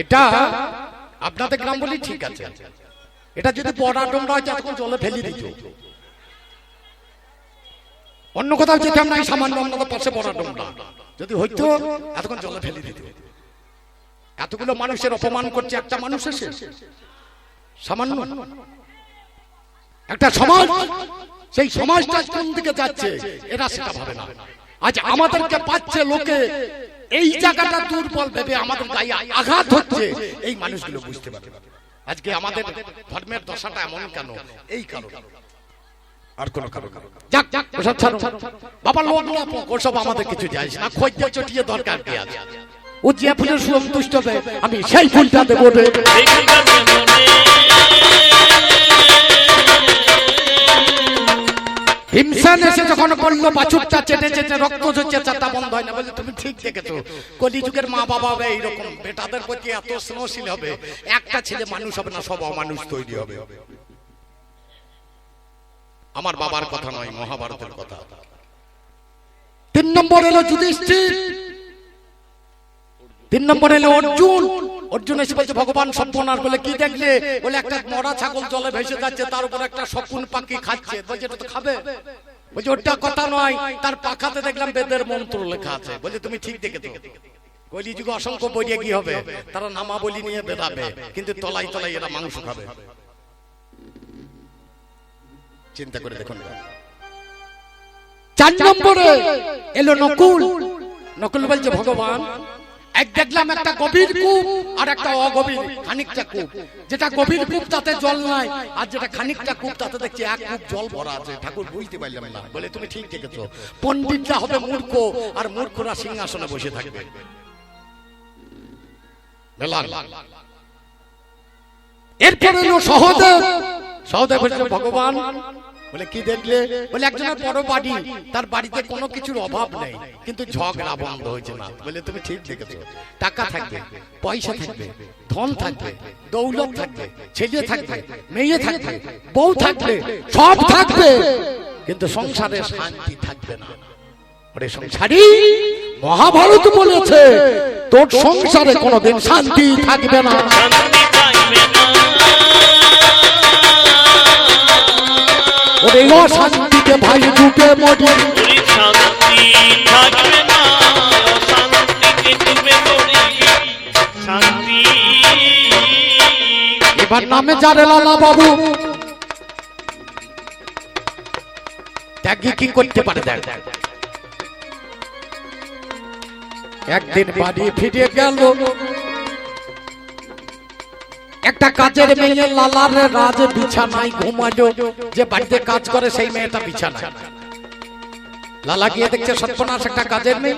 এটা আপনাদের গ্রাম বলি ঠিক আছে, এটা যদি বড়া ডোমরা হয় তখন জলে ফেলে দিত। অন্য কোথাও যেতাম না, সামান্য আপনাদের পাশে বড়া ডোমরা যদি হইতো এতক্ষণ জলে ফেলে দিত। এতগুলো মানুষের অপমান করছে একটা মানুষ এসে, সামান্য একটা সমাজ, সেই সমাজটা কোন দিকে যাচ্ছে এরা সেটা ভাবে না। আজ আমাদেরকে পাচ্ছে লোকে, এই জায়গাটা দুর্বল ভেবে আমাদের গায়ে আঘাত হচ্ছে, এই মানুষগুলো বুঝতে পারে। আজকে আমাদের ধর্মের দশাটা এমন কেন? এই কারণ, আর কোন কারণ। যাক যাক, ওসব ছাড়ো বাবা, লোক ওসব আমাদের কিছু যায় না। খোঁজে চটিয়ে দরকার কি আছে? ও যে ফুলের সন্তুষ্ট হবে আমি সেই ফুলটা দেবো। হিমসান এসে যখন বললো বাছুরটা চেটে চেটে রক্ত ঝরছে, চাটা বন্ধ হয় না, বলে তুমি ঠিক দেখেছো, কলিযুগের মা বাবা হবে এইরকম, বেটাদের প্রতি এত স্নেহশীল হবে, একটা ছেলে মানুষ হবে না, সব অমানুষ তৈরি হবে। আমার বাবার কথা নয়, মহাভারতের কথা। 3 নম্বর এলো যুধিষ্ঠির, 3 নম্বর এলো অর্জুন। অর্জুন এসে বলছে ভগবান সর্বনাশ, বলে কি দেখলে? বলে একটা মরা ছাগল জলে ভেসে যাচ্ছে, তার উপর একটা শকুন পাখি খাচ্ছে। বলছে এটা তো খাবে। বলছে ওটা কথা নয়, তার পাখাতে দেখলাম বেদের মন্ত্র লেখা আছে। বলে তুমি ঠিক দেখেছো, কলিযুগে অসংখ্য বইয়ে কি হবে, তারা নামাবলী নিয়ে বেরাবে, কিন্তু তলাই তলাই এরা মাংস খাবে। চিন্তা করে দেখুন। 4 নম্বরে এলো নকুল। নকুল বলছে ভগবান, এক দেখলাম একটা গভীর কূপ আর একটা অগভীর খানিকটা কূপ। যেটা গভীর কূপ তাতে জল নাই, আর যেটা খানিকটা কূপ তাতে দেখছি 1 কূপ জল ভরা আছে। ঠাকুর বুঝতে পারলাম না। বলে তুমি ঠিক দেখেছো, পণ্ডিতরা হবে মূর্খ, আর মূর্খরা সিংহাসনে বসে থাকবে। এরপর এলো সহদেব। সহদেব বলছে ভগবান, বলে কি দেখলে? বলে একজনের বড় বাড়ি, তার বাড়িতে কোনো কিছুর অভাব নেই, কিন্তু ঝগড়া বন্ধ হয়েছে না। বলে তুমি ঠিক দেখেছো, টাকা থাকবে, পয়সা থাকবে, ধন থাকবে, দৌলত থাকবে, ছেলে থাকবে, মেয়ে থাকবে, বউ থাকবে, সব থাকবে, কিন্তু সংসারে শান্তি থাকবে না। ওরে সংসারী, মহাভারত বলেছে তোর সংসারে কোনোদিন শান্তি থাকবে না। ওরে অশান্তিতে ভাই ডুবে মরি, শান্তি থাকবে না, শান্তিতে ডুবে মরি, শান্তি। এবার নামে যারে লালা বাবু, দেখি কি করতে পারে। দেখ, একদিন বাড়ি ফিরে গেল একটা কাজের মেয়ে, লালার রাজ বিছানায় ঘুমালো। যে বাড়িতে কাজ করে সেই মেয়েটা বিছানায়। লালা গিয়ে দেখছে সর্বনাশ, একটা কাজের মেয়ে।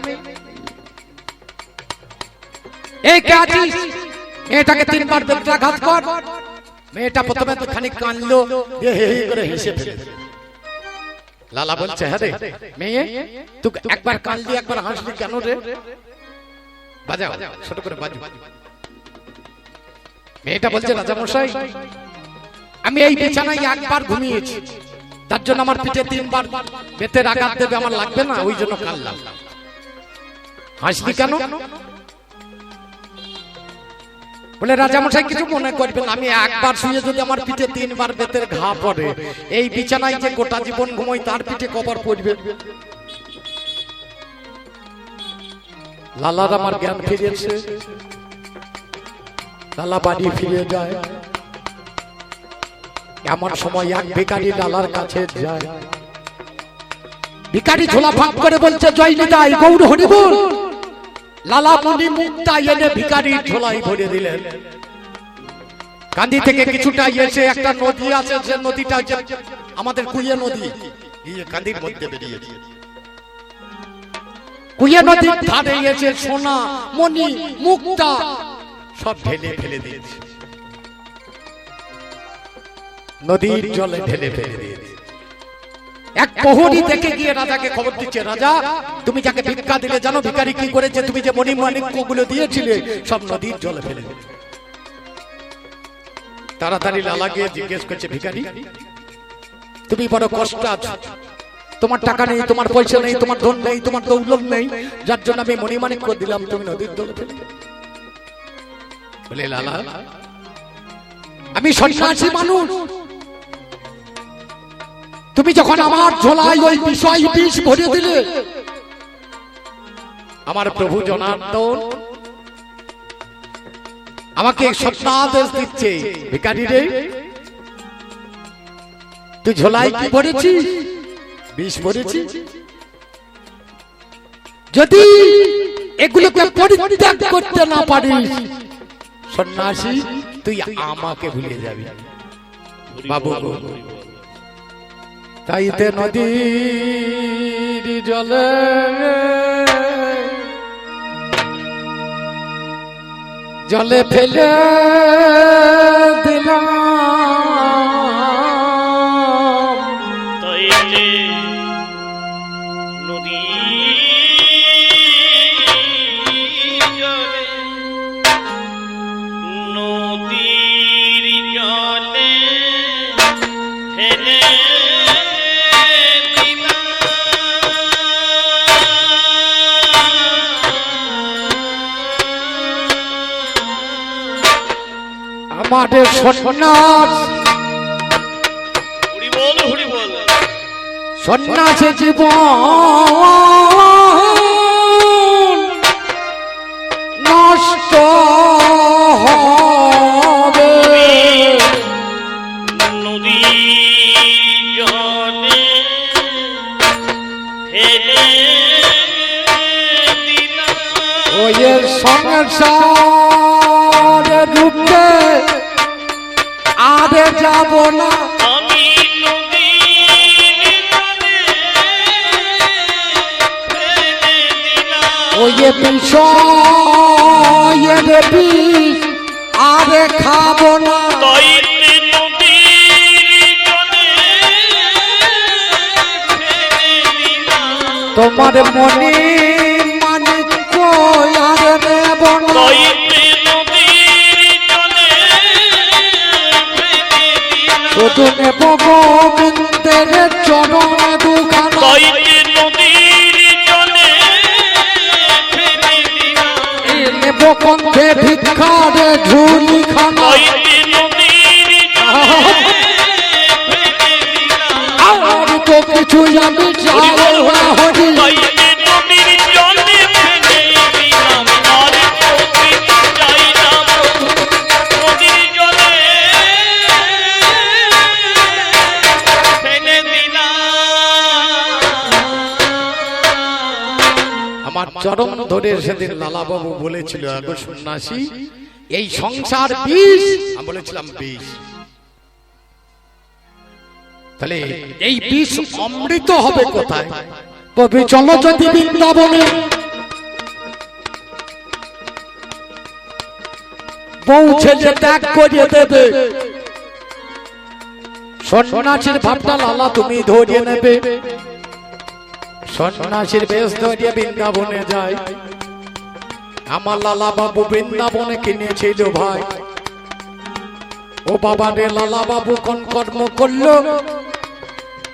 এই কাজী মেয়েটাকে 3 বার বেত্রাঘাত কর। মেয়েটা প্রথমে তো খানিক কাঁদলো, হে হে করে হেসে ফেলে। লালা বলছে হ্যাঁ রে মেয়ে, তুই একবার কাঁদলি একবার হাসলি কেন রে? বাজাও, ছোট করে বাজু। মেয়েটা বলছে রাজা মশাই, আমি এই বিছানায় 1 বার ঘুমিয়েছি, তার জন্য আমার পিঠে 3 বার বেতের আঘাত দেবে, আমার লাগবে না, ওই জন্য কাঁদলাম। হাসলি কেন? বলে রাজা মশাই কিছু মনে করবেন, আমি 1 বার শুয়ে যদি আমার পিঠে 3 বার বেতের ঘা পড়ে, এই বিছানায় যে গোটা জীবন ঘুমোই তার পিঠে কবার পড়বে? লালার আমার জ্ঞান ফিরেছে। লালা বাড়ি ফিরে যায়। এমন সময় এক ভিখারি লালার কাছে যায়। ভিখারি ঝোলা ফাঁক করে বলছে জয় নিতাই গৌর হরি বল। লালা মনি মুক্তা এনে ভিখারির ঝোলাই ভরে দিলেন। কান্দি থেকে কিছুটা এসে একটা নদী আছে, যে নদীটা আমাদের কুইয়ে নদী, কান্দির মধ্যে বেরিয়েছে। কুইয়ে নদীর ধারে এসে সোনা মণি মুক্তা সব ঢেলে ফেলে দিয়েছে, নদীর জলে ঢেলে ফেলে দিয়েছে। এক প্রহরী দেখে গিয়ে রাজাকে খবর দিচ্ছে, রাজা তুমি যাকে ভিক্ষা দিলে জানো ভিখারি কি করেছে? তুমি যে মণি মাণিক্যগুলো দিয়েছিলে সব নদীর জলে ফেলে দিয়েছে। তাড়াতাড়ি লালা গিয়ে জিজ্ঞেস করছে, ভিখারি তুমি বড় কষ্ট আছো, তোমার টাকা নেই, তোমার পয়সা নেই, তোমার ধন নেই, তোমার দৌলত নেই, যার জন্য আমি মণিমাণিক করে দিলাম, তুমি নদীর দলে ফেলে দিলে। বলে লালা আমি সন্ন্যাসী মানুষ, তুমি যখন আমার ঝোলায় ওই বিষয় বিষ ভরে দিলে, আমার প্রভু জনার্দন আমাকে সত্যাদেশ দিচ্ছে, ভিখারি রে তুই ঝোলায় কি ভরেছিস? বিষ ভরেছিস। যদি এগুলোকে পরিত্যাগ করতে না পারিস সন্ন্যাসী, তুই আমাকে ভুলে যাবি বাবু। তাইতে নদীর জলে জলে ফেলে দিলাম, আমাদের সন্ন্যাস সন্ন্যাসী জীবন নষ্ট হবে, নদী জলে ফেলে দিলাম, ওই সংসারে ডুবতে আরে যাব না আমি নদীর জলে ফেলে দিলাম, ওই বিষয়ের বিষ আরে খাবো না, দৈত্যে নদীর জলে ফেলে দিলাম, তোমার মনে মানিক আরে নেব না, দৈত্যে নদীর জলে ফেলে দিলাম, শুধু নেব গোবিন্দের চরণে দুখানা, দৈত্যে নদীর জলে ফেলে দিলাম, নেব কণ্ঠে ভিক্ষারে ঝুলি খানা, দৈত্যে নদীর জলে ফেলে দিলাম, আর তো কিছু আমি চাই না হরি, দৈত্যে নদীর জলে ফেলে দিলাম, আর তো কিছু চাই না প্রভু, নদীর জলে ফেলে দিলাম। আমার চরম ধরে সেদিন লালাবাবু বলেছিল, আগো সন্ন্যাসী এই সংসার বিষ, আমি বলেছিলাম বিষ, তাহলে এই বিষ অমৃত হবে কোথায়? তবে চলো যদি বৃন্দাবনে, বউ ছেলে ত্যাগ করিয়ে দেবে, সন্ন্যাসীর ভাবটা লালা তুমি ধরিয়ে নেবে, সন্ন্যাসীর বেশ ধরিয়ে বৃন্দাবনে যায়। আমার লালা বাবু বৃন্দাবনে কিনেছিল ভাই, ও বাবা রে লালা বাবু কোন কর্ম করলো,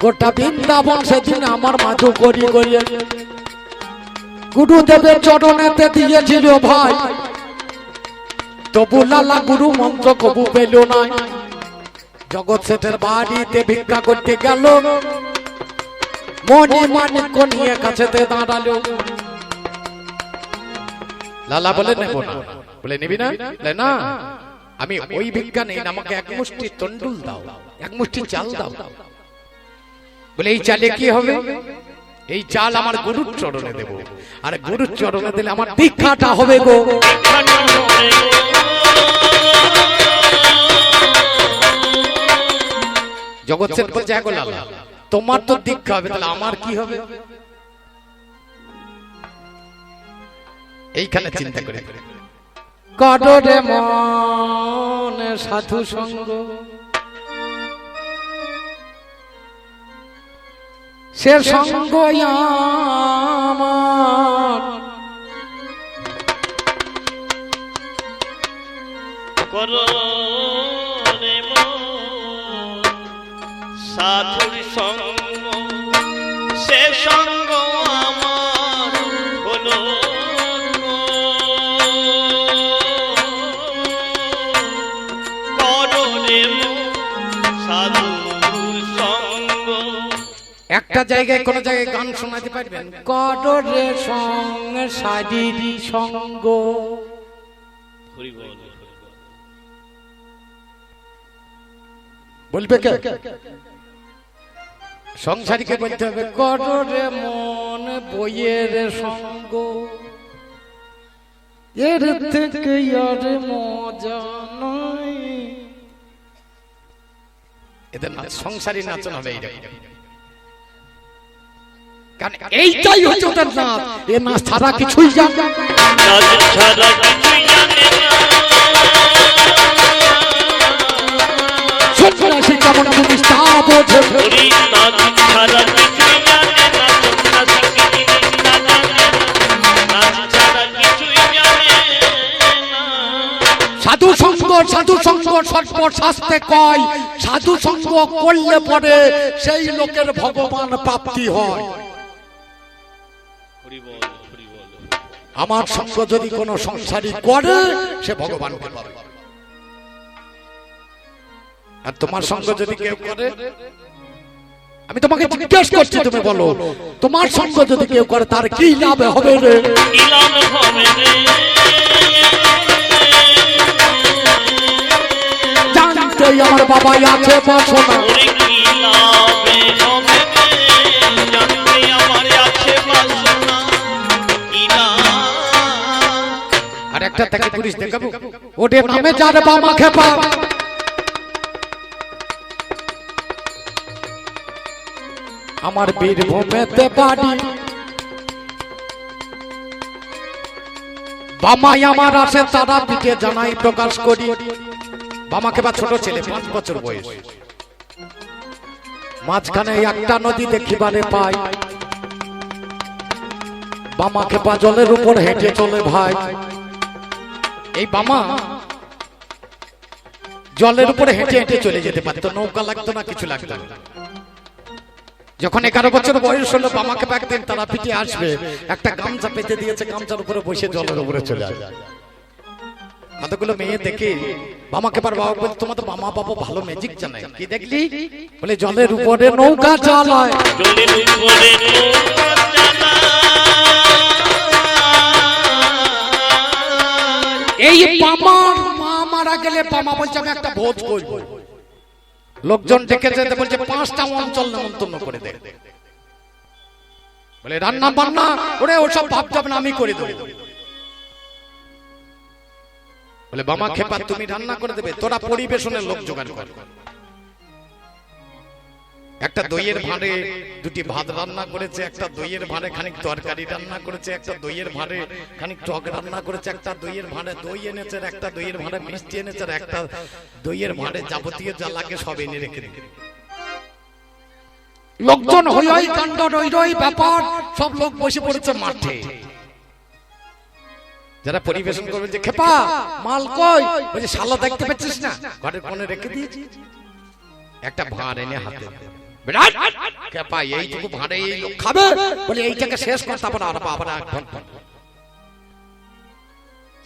গোটা বৃন্দাবন সেদিন আমার মাঝু করি করিয়ে গুরুদেবের চরণেতে দিয়েছিল ভাই, তবু লালা গুরু মন্ত্র কবু পেল না। জগৎ শেঠের বাড়িতে ভিক্ষা করতে গেল, মণিমাণিক্য নিয়ে কাছেতে দাঁড়ালো, লালা বলে নেব না, বলে নিবি না? না আমি ওই ভিক্ষা নেই, আমাকে এক মুষ্টি তন্ডুল দাও, এক মুষ্টি চাল দাও। বলে এই চালে কি হবে? এই চাল আমার গুরুর চরণে দেব, আর গুরুর চরণে দিলে আমার দীক্ষাটা হবে গো। জগৎ সেন বলছে, হ্যাঁ গো লালা তোমার তো দীক্ষা হবে, তাহলে আমার কি হবে? এইখানে চিন্তা করে কররে মন সাধু সঙ্গ, সে সঙ্গ আমার কররে মন সাধুর সঙ্গ, একটা জায়গায় কোন জায়গায় গান শোনাতে পারবেন? কররে সংসারী সঙ্গ, বলবে কে? সংসারীকে বলতে হবে কররে মন বইয়ের সঙ্গ, এর থেকে আর মজা নয়। এদের নাচ সংসারী নাচন হবে এইরকম, কারণ এইটাই হচ্ছে ওদের নাচ। এ নাচ ছাড়া কিছুই জানে না। সন্ন্যাসী কেমন জিনিস তা বোঝে, সাধু সঙ্গ সাধু সঙ্গ সর্বর শাস্ত্রে কয়, সাধু সঙ্গ করলে পরে সেই লোকের ভগবান প্রাপ্তি হয়। আমার সঙ্গ যদি কোন সংসারী করে সে ভগবানকে পাবে, আর তোমার সঙ্গ যদি কেউ করে, আমি তোমাকে জিজ্ঞেস করছি, তুমি বলো তোমার সঙ্গ যদি কেউ করে তার কি লাভ হবে রে? জানতেই আমার বাবাই আছে বাসনা, আর একটা থেকে পুলিশ দেখাবো ওটে নামে যার বামা খেপা। আমার বীরভূমেতে বাড়ি, বামাই আমার আসে তারা পিঠে জানাই প্রকাশ করি। বামাকে বা ছোট ছেলে 5 বছর বয়স, মাঝখানে একটা নদী দেখিবারে পাই। বামাকে বা জলের উপর হেঁটে চলে ভাই। এই বামা জলের উপরে হেঁটে হেঁটে চলে যেতে পারতো, নৌকা লাগতো না, কিছু লাগতো না। যখন 11 বছর বয়স হলো, বামাকে একদিন তারা পিঠে আসবে, একটা গামছা পেতে দিয়েছে, গামছার উপরে বসে জলের উপরে চলে আসে। কতগুলো মেয়ে দেখে বামাকে পার বাবা বলে, তোমার তো মামা বাবা ভালো ম্যাজিক জানে, কি দেখলি? বলে জলের উপরে নৌকা চালায়। এই বামার মা মারা গেলে বামা বলছে আমি একটা ভোজ করব। লোকজন ডেকে যেতে বলছে 5টা অঞ্চল নেমন্তন্ন করে দে। বলে রান্না বান্না ওরে ওসব ভাবতে না, আমি করে দেবো। বলে বামা খেপা তুমি রান্না করে দেবে, তোরা পরিবেশনের লোক জোগাড় কর। একটা দইয়ের ভাঁড়ে 2টি ভাত রান্না করেছে, একটা দইয়ের ভাঁড়ে খানিক তরকারি রান্না করেছে, একটা দইয়ের ভাঁড়ে খানিক টক রান্না করেছে, একটা দইয়ের ভাঁড়ে দই এনেছে, একটা দইয়ের ভাঁড়ে মিষ্টি এনেছে, একটা দইয়ের ভাঁড়ে যাবতীয় যা লাগে সব এনে রেখে দিল। লোকজন হই হই কাণ্ড রই রই ব্যাপার, সব লোক বসে পড়েছে মাঠে। যারা পরিবেশন করবে যে খেপা মাল কই, বলছে শালা দেখতে পাচ্ছিস না, ঘরের কোণে রেখে দিয়েছি। একটা ভাঁড় এনে হাতে বিরাট খেপা, এইটুকু ভাঁড়ে এই লোক খাবে, বলে এইটাকে শেষ করতে পারে। আর বাবা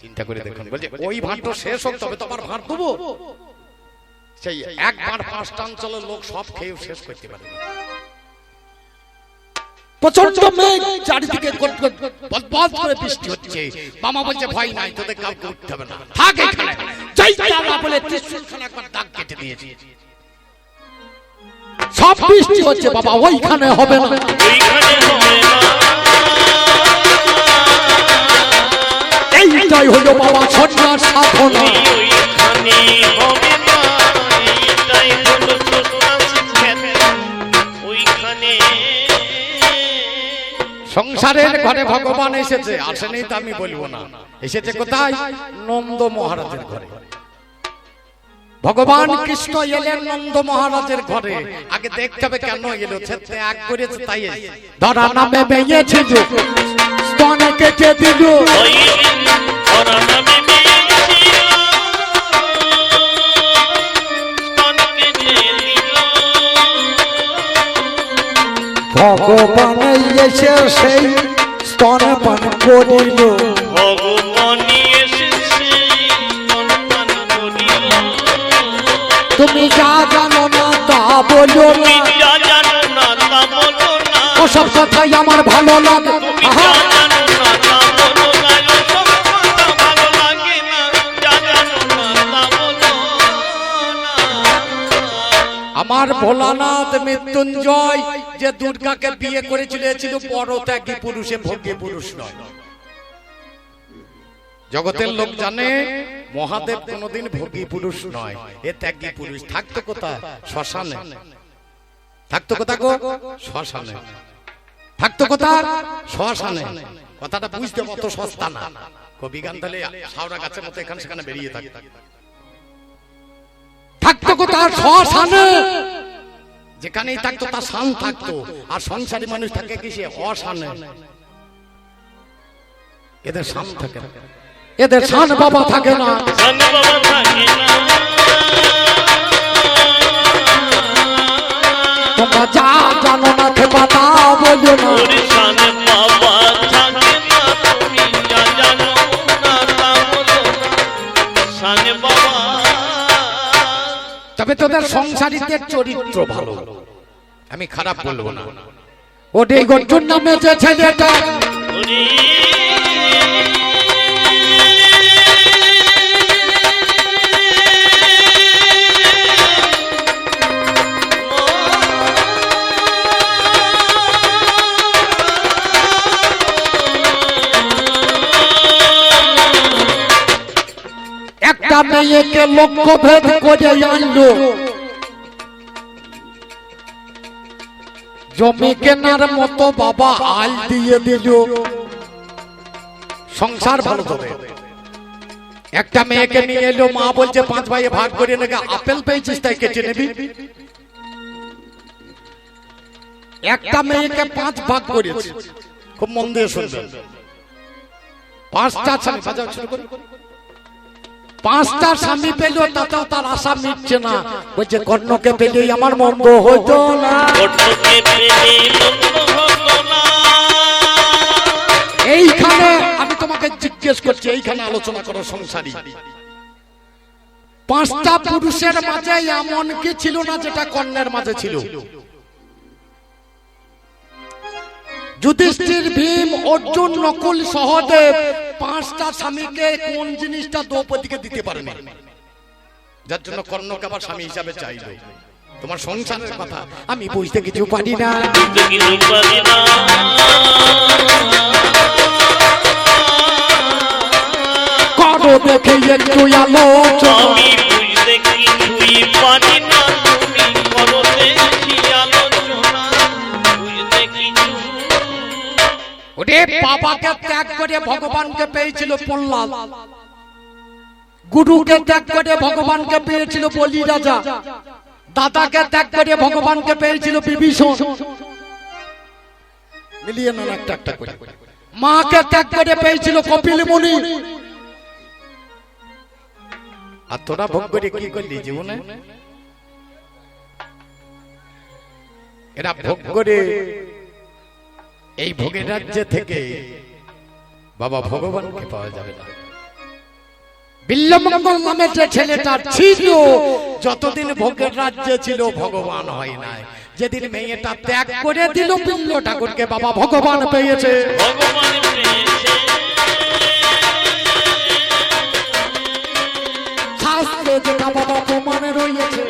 চিন্তা করে দেখুন, বলছে ওই ভাঁড়টা শেষ হোক তবে তোমার ভাঁড় দেবো। সেই এক ভাঁড় 5টা অঞ্চলের লোক সব খেয়ে শেষ করতে পারে। প্রচন্ড মেঘ, চারিদিকে বলবল করে বৃষ্টি হচ্ছে। মামা বলছে ভয় নাই, তোদের কাউকে উঠতে হবে না, থাক এখানে। যাই না বলে ত্রিশূলখানা একবার দাগ কেটে দিয়েছি। সব বৃষ্টি হচ্ছে বাবা, ওইখানে হবে না। এইটাই হলো বাবা সন্ন্যাস সাধনা। সংসারের ঘরে ভগবান এসেছে, আসেনি তো আমি বলবো না। এসেছে কোথায়? নন্দ মহারাজের ঘরে। ভগবান কৃষ্ণ এলেন নন্দ মহারাজের ঘরে। আগে দেখতে হবে কেন এলো, ত্যাগ করেছে তাই। ধরা নামে বেঁচেছিল, স্তন কেটে দিল। ভগবান এসে সেই স্তন পান করিল। তুমি যা জানো না তা বলো না, সব কথাই আমার ভালো লাগে। তুমি আহা, যা জানো না তা বলো না, ওসব কথা ভালো লাগে না, যা জানো না তা বলো না। আমার ভোলানাথ মৃত্যুঞ্জয় যে দুর্গাকে বিয়ে করেছিল এ ছিল বড় ত্যাগী পুরুষে ভোগ্যী পুরুষ নয়। জগতের লোক জানে মহাদেব কোনদিন ভোগী পুরুষ নয়, এ ত্যাগী পুরুষ। থাকতো কোথায়? শ্মশানে। থাকতো কোথায় গো? শ্মশানে। থাকতো কোথায়? শ্মশানে। কথাটা বুঝতে অত সস্তা না। কবি গান তাহলে শাওরা গাছের মতো এখানে সেখানে বেরিয়ে থাকে। থাকতো কোথায়? শ্মশানে। যেখানেই থাকতো তার শান থাকতো, আর সংসারী মানুষ থাকে কি সে অশানে। এদের শান থাকে না, এদের শান বাবা থাকে না। শান বাবা থাকে না। তোমরা যা জানো না খেপা তা বলো না। ওরে শান বাবা থাকে না, তুমি যা জানো না তা বলো না। শান বাবা। তবে তোদের সংসারীদের চরিত্র ভালো, আমি খারাপ বলবো না। ওটাই গর্জুন নামে যে ছেলেটা ওরে একটা মেয়েকে লক্ষ্য ভেদ করে আনলো, জমি কেনার মতো বাবা আল দিয়ে দিল। সংসার ভালো হবে। একটা মেয়েকে নিয়ে এলো, মা বলছে 5 ভাইয়ে ভাগ করে নেবে, আপেল পেয়েছিস তাই কেটে নিবি। একটা মেয়েকে 5 ভাগ করেছে, খুব মন দিয়ে শুনবেন। 5টা স্বামী, বাজাও শুরু করুন। 5টা স্বামী পেল, তাতেও তার আশা মিটছে না। বলছে কর্ণকে পেলেই আমার মন্দ হতো না। কর্ণকে পেলেই মন্দ হতো না। এইখানে আমি তোমাকে জিজ্ঞেস করছি, এইখানে আলোচনা করো সংসারী। 5টা পুরুষের মাঝে এমন কি ছিল না যেটা কর্ণের মাঝে ছিল? যুধিষ্ঠির, ভীম, অর্জুন, নকুল, সহদেব 5টা স্বামীকে কোন জিনিসটা দ্রৌপদীকে দিতে পারেনি, যার জন্য কর্ণকে আবার স্বামী হিসাবে চাইলো? তোমার সংসারের কথা আমি বুঝতে কিছু পারি না। বুঝতে কিছু পারি না। করো দেখে একটু আলোচনা। আমি বুঝতে কিছুই পারি না, তুমি করো দেখি আলোচনা। বুঝতে কিছু। ওরে বাবাকে ত্যাগ করে ভগবানকে পেয়েছিল প্রহ্লাদ, গুরুকে ত্যাগ করে ভগবানকে পেয়েছিল বলি রাজা, দাদাকে ত্যাগ করে ভগবানকে পেয়েছিল বিভীষণ। মিলিয়ে না একটা একটা করে। মাকে ত্যাগ করে পেয়েছিল কপিল মুনি। আর তোরা ভোগ করে কি করলি জীবনে? এরা ভোগ করে এই ভোগের রাজ্য থেকে বাবা ভগবানকে পাওয়া যাবে না। বিল্লমঙ্গল নামে যে ছেলেটা ছিল, যতদিন ভোগের রাজ্যে ছিল ভগবান হয় নাই। যেদিন মেয়েটা ত্যাগ করে দিল বিল্ল ঠাকুরকে, বাবা ভগবান পেয়েছে। ভগবান পেয়েছে। শাস্ত্রে যেটা বাবা প্রমাণে রয়েছে।